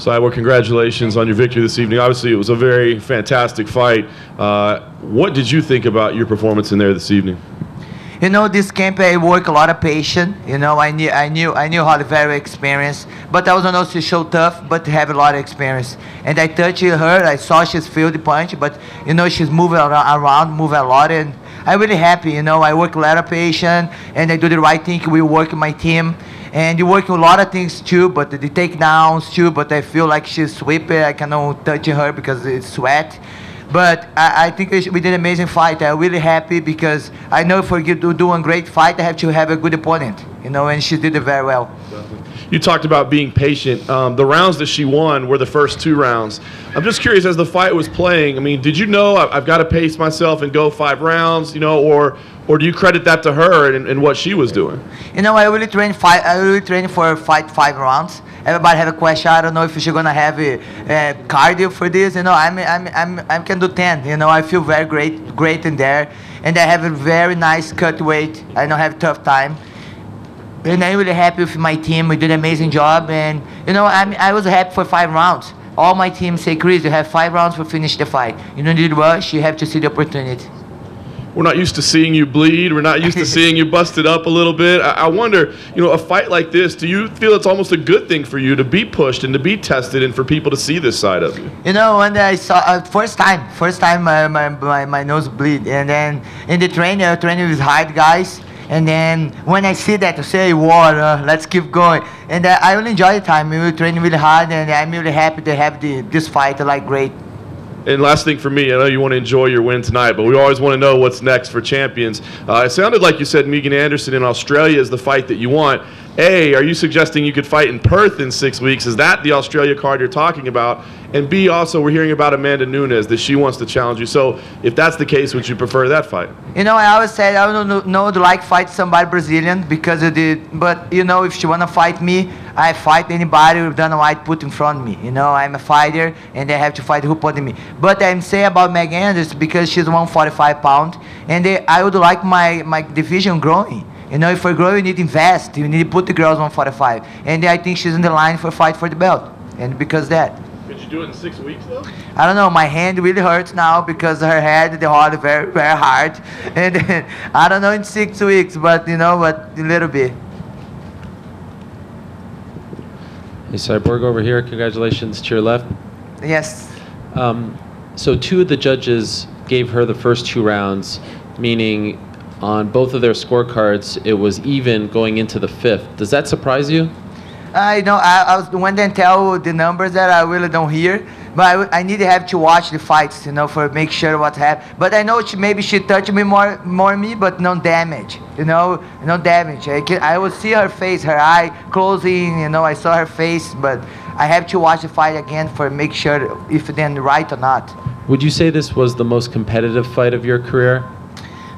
Cyborg, congratulations on your victory this evening. Obviously, it was a very fantastic fight. What did you think about your performance in there this evening? You know, this camp I work a lot of patience. You know, I knew Holly very experienced, but I also know she show tough, but have a lot of experience. And I touched her. I saw she's feel the punch, but you know she's moving around, moving a lot, and I'm really happy. You know, I work a lot of patience, and I do the right thing. We work in my team. And you work a lot of things too, but the takedowns too, but I feel like she's sweeping. I cannot touch her because it's sweat. But I think we did an amazing fight. I'm really happy because I know if we do a great fight, I have to have a good opponent, you know, and she did it very well. You talked about being patient. The rounds that she won were the first 2 rounds. I'm just curious, as the fight was playing, I mean, did you know I've got to pace myself and go 5 rounds, you know, or do you credit that to her and what she was doing? You know, I really train for 5 rounds. Everybody have a question. I don't know if she's gonna have a cardio for this. You know, I can do 10. You know, I feel very great in there, and I have a very nice cut weight. I don't have a tough time, and I'm really happy with my team. We did an amazing job, and you know, I was happy for 5 rounds. All my team say, Cris, you have 5 rounds to finish the fight. You don't need to rush. You have to see the opportunity. We're not used to seeing you bleed. We're not used to seeing you busted up a little bit. I wonder, you know, a fight like this, do you feel it's almost a good thing for you to be pushed and to be tested and for people to see this side of you? You know, when I saw first time my nose bleed, and then in the training with hard guys, and then when I see that, I say, water, let's keep going. And I really enjoy the time. We were training really hard, and I'm really happy to have this fight, like great. And last thing for me, I know you want to enjoy your win tonight, but we always want to know what's next for champions. It sounded like you said Megan Anderson in Australia is the fight that you want. A, are you suggesting you could fight in Perth in 6 weeks? Is that the Australia card you're talking about? And B, also, we're hearing about Amanda Nunes, that she wants to challenge you. So if that's the case, would you prefer that fight? You know, I always said I don't know to like fight somebody Brazilian because of the, but you know, if she want to fight me, I fight anybody with Dana White put in front of me. You know, I'm a fighter, and they have to fight who put in me. But I'm saying about Megan Anderson because she's 145 pounds, and I would like my division growing. You know, if we're growing, you need to invest. You need to put the girls 145. And I think she's in the line for fight for the belt. And because that. Could you do it in 6 weeks, though? I don't know. My hand really hurts now because her head, the hold very, very hard. And I don't know in 6 weeks, but you know, but a little bit. Hey, Cyborg over here. Congratulations to your left. Yes. So 2 of the judges gave her the first 2 rounds, meaning on both of their scorecards, it was even going into the 5th. Does that surprise you? I know. I was when they tell the numbers that I really don't hear, but I need to have to watch the fights, you know, for make sure what happened. But I know maybe she touched me more me, but no damage, you know, no damage. I will see her face, her eye closing, you know. I saw her face, but I have to watch the fight again for make sure if then right or not. Would you say this was the most competitive fight of your career?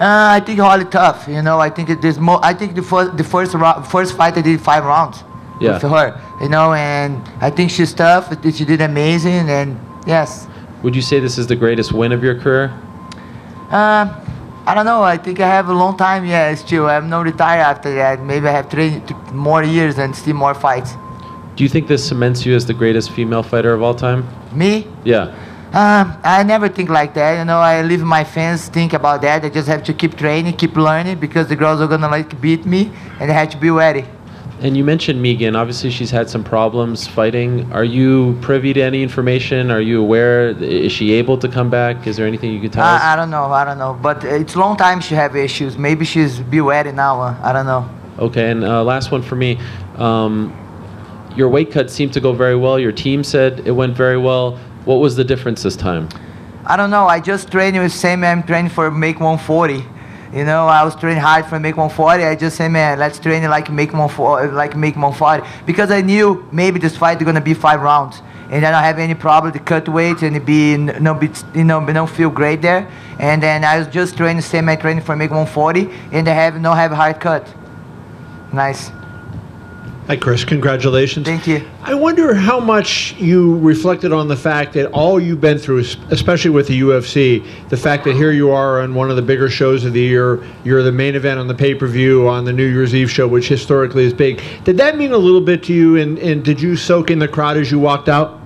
I think Holly tough, you know. I think I think the first fight I did 5 rounds with her, you know, and I think she's tough. She did amazing, and yes. Would you say this is the greatest win of your career? I don't know. I think I have a long time. Yeah, still. I'm not retired after that. Maybe I have 3 more years and still more fights. Do you think this cements you as the greatest female fighter of all time? Me? Yeah. I never think like that, you know. I leave my fans think about that. I just have to keep training, keep learning, because the girls are gonna like beat me, and I have to be ready. And you mentioned Megan. Obviously, she's had some problems fighting. Are you privy to any information? Are you aware? Is she able to come back? Is there anything you could tell us? I don't know. But it's a long time she have issues. Maybe she's be ready now. I don't know. Okay, and last one for me. Your weight cut seemed to go very well. Your team said it went very well. What was the difference this time? I don't know. I just trained with same I'm training for make 140. You know, I was training hard for make 140. I just say, man, let's train like make 140, because I knew maybe this fight is gonna be 5 rounds, and I don't have any problem to cut weight and don't feel great there. And then I was just training same I training for make 140, and I have hard cut. Nice. Hi, Cris. Congratulations. Thank you. I wonder how much you reflected on the fact that all you've been through, especially with the UFC, the fact that here you are on one of the bigger shows of the year, you're the main event on the pay-per-view on the New Year's Eve show, which historically is big. Did that mean a little bit to you, and did you soak in the crowd as you walked out?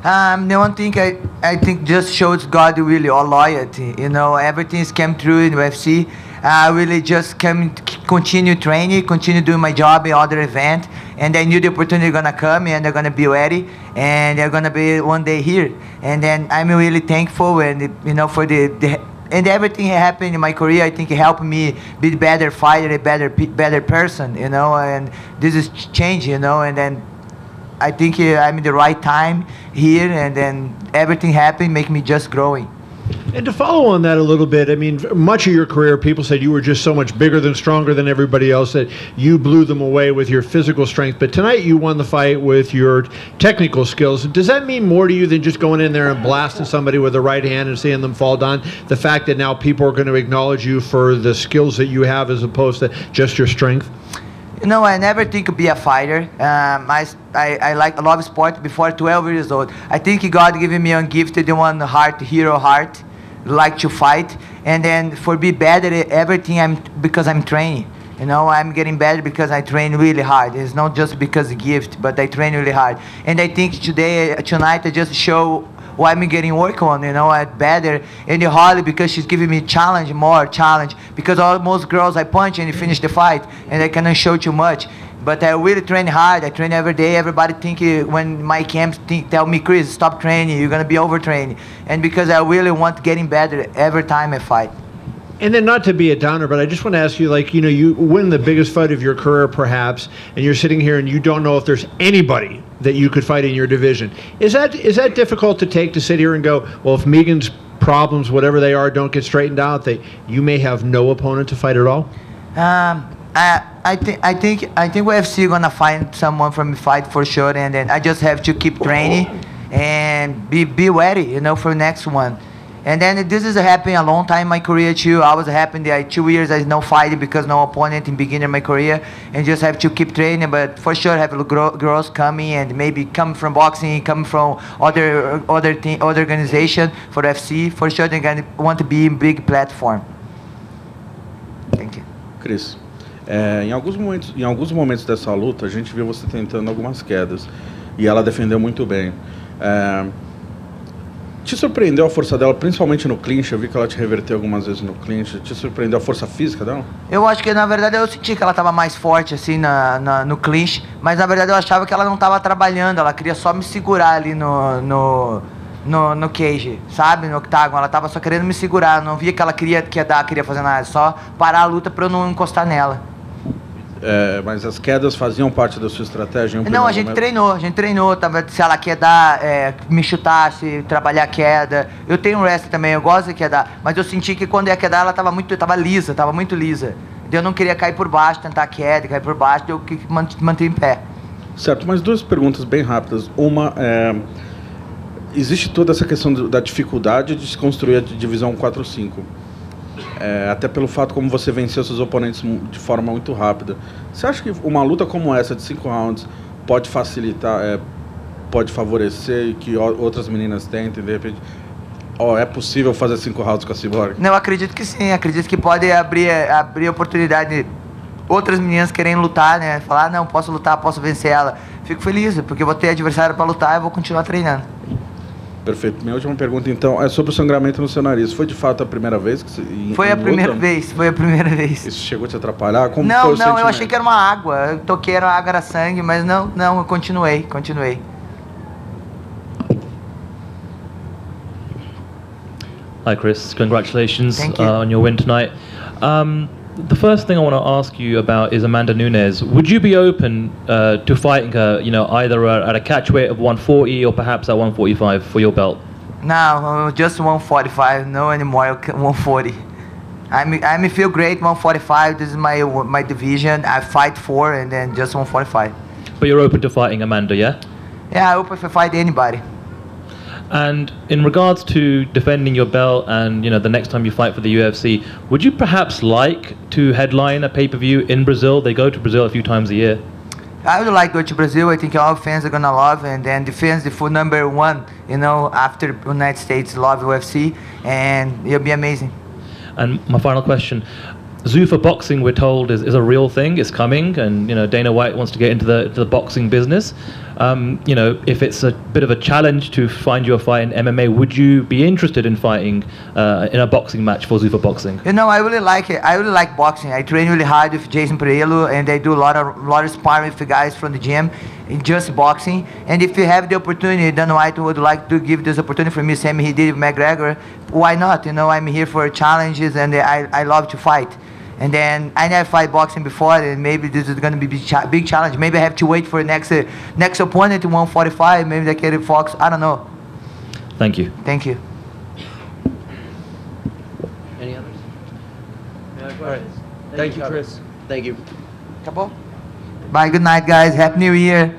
The one thing I think just shows God really all loyalty. You know, everything's came through in UFC. I really just continue training, continue doing my job in other event, and I knew the opportunity gonna come and they're gonna be ready, and they're gonna be one day here. And then I'm really thankful, and you know, for the and everything that happened in my career, I think it helped me be a better fighter, a better person, you know. And this is change, you know. And then I think I'm in the right time here, and then everything happened, make me just growing. And to follow on that a little bit, I mean, much of your career, people said you were just so much bigger than, stronger than everybody else, that you blew them away with your physical strength. But tonight you won the fight with your technical skills. Does that mean more to you than just going in there and blasting somebody with the right hand and seeing them fall down? The fact that now people are going to acknowledge you for the skills that you have as opposed to just your strength? You know, I never think to be a fighter. I love sport before 12 years old. I think God giving me a gifted one heart, hero heart, like to fight. And then for be better at everything, because I'm training. You know, I'm getting better because I train really hard. It's not just because of gift, but I train really hard. And I think tonight, I just show what I'm getting work on, you know, at better. And the Holly, because she's giving me more challenge. Because most girls I punch and finish the fight, and I cannot show too much. But I really train hard. I train every day. Everybody think when my camps tell me, Cris, stop training. You're gonna be overtraining. And because I really want getting better every time I fight. And then, not to be a downer, but I just want to ask you, like, you know, you win the biggest fight of your career, perhaps, and you're sitting here and you don't know if there's anybody that you could fight in your division. Is that difficult to take, to sit here and go, well, if Megan's problems, whatever they are, don't get straightened out, that you may have no opponent to fight at all? I think UFC gonna find someone for me fight for sure, and then I just have to keep training and be ready, you know, for the next one. And then this is happening a long time in my career too. I was happening there 2 years I no fighting because no opponent in beginning of my career, and just have to keep training. But for sure have girls coming, and maybe come from boxing, come from other organization for UFC. For sure they're gonna want to be in big platform. Thank you. Cris, em alguns momentos dessa luta, a gente viu você tentando algumas quedas e ela defendeu muito bem. Te surpreendeu a força dela, principalmente no clinch? Eu vi que ela te reverteu algumas vezes no clinch. Te surpreendeu a força física dela? Eu acho que, na verdade, eu senti que ela estava mais forte, assim, no clinch. Mas, na verdade, eu achava que ela não estava trabalhando. Ela queria só me segurar ali no cage, sabe? No octágono. Ela estava só querendo me segurar. Não via que ela queria fazer nada. Só parar a luta para eu não encostar nela. Mas as quedas faziam parte da sua estratégia? Não, a gente treinou. Se ela quer dar, me chutar, se trabalhar a queda. Eu tenho um wrestling também, eu gosto de quedar. Mas eu senti que quando ia quedar, ela estava muito lisa. Eu não queria cair por baixo, tentar queda, cair por baixo, eu que manter em pé. Certo, mas duas perguntas bem rápidas. Uma, existe toda essa questão da dificuldade de se construir a divisão 4-5. Até pelo fato como você venceu seus oponentes de forma muito rápida. Você acha que uma luta como essa de 5 rounds pode facilitar, pode favorecer que outras meninas tentem, de repente, é possível fazer 5 rounds com a Cyborg? Não, acredito que sim, acredito que pode abrir oportunidade de outras meninas querem lutar, né? Falar, não, posso lutar, posso vencer ela. Fico feliz, porque eu vou ter adversário para lutar e vou continuar treinando. Perfeito. Minha última pergunta, então, é sobre o sangramento no seu nariz. Foi de fato a primeira vez que você... Foi a primeira vez. Isso chegou a te atrapalhar? Como não, foi o sentimento? Eu achei que era uma água. Eu toquei, era água, era sangue, mas não, eu continuei. Hi, Cris. Congratulations Thank you. On your win tonight. The first thing I want to ask you about is Amanda Nunes. Would you be open to fighting her, either at a catch weight of 140 or perhaps at 145 for your belt? No, just 145. No anymore. 140. I feel great. 145. This is my division. I fight for, and then just 145. But you're open to fighting Amanda, yeah? Yeah, I'm open to fight anybody. And in regards to defending your belt and the next time you fight for the UFC, would you perhaps like to headline a pay-per-view in Brazil? They go to Brazil a few times a year. I would like to go to Brazil. I think all fans are gonna love, and then the fans, the full number one, you know, after United States love UFC, and it'll be amazing. And my final question. Zuffa boxing, we're told, is a real thing. It's coming, and you know Dana White wants to get into the boxing business. You know, if it's a bit of a challenge to find you a fight in MMA, would you be interested in fighting in a boxing match for Zuffa boxing? You know, I really like it. I really like boxing. I train really hard with Jason Pereiro, and I do a lot of sparring with the guys from the gym in just boxing. And if you have the opportunity, Dana White would like to give this opportunity for me, same he did with McGregor. Why not? You know, I'm here for challenges, and I love to fight. And then I never fight boxing before, and maybe this is going to be big challenge. Maybe I have to wait for next opponent to 145. Maybe they get Fox. I don't know. Thank you. Thank you. Any others? All right. Thank you, Cris. Thank you. Acabou? Bye. Good night, guys. Happy New Year.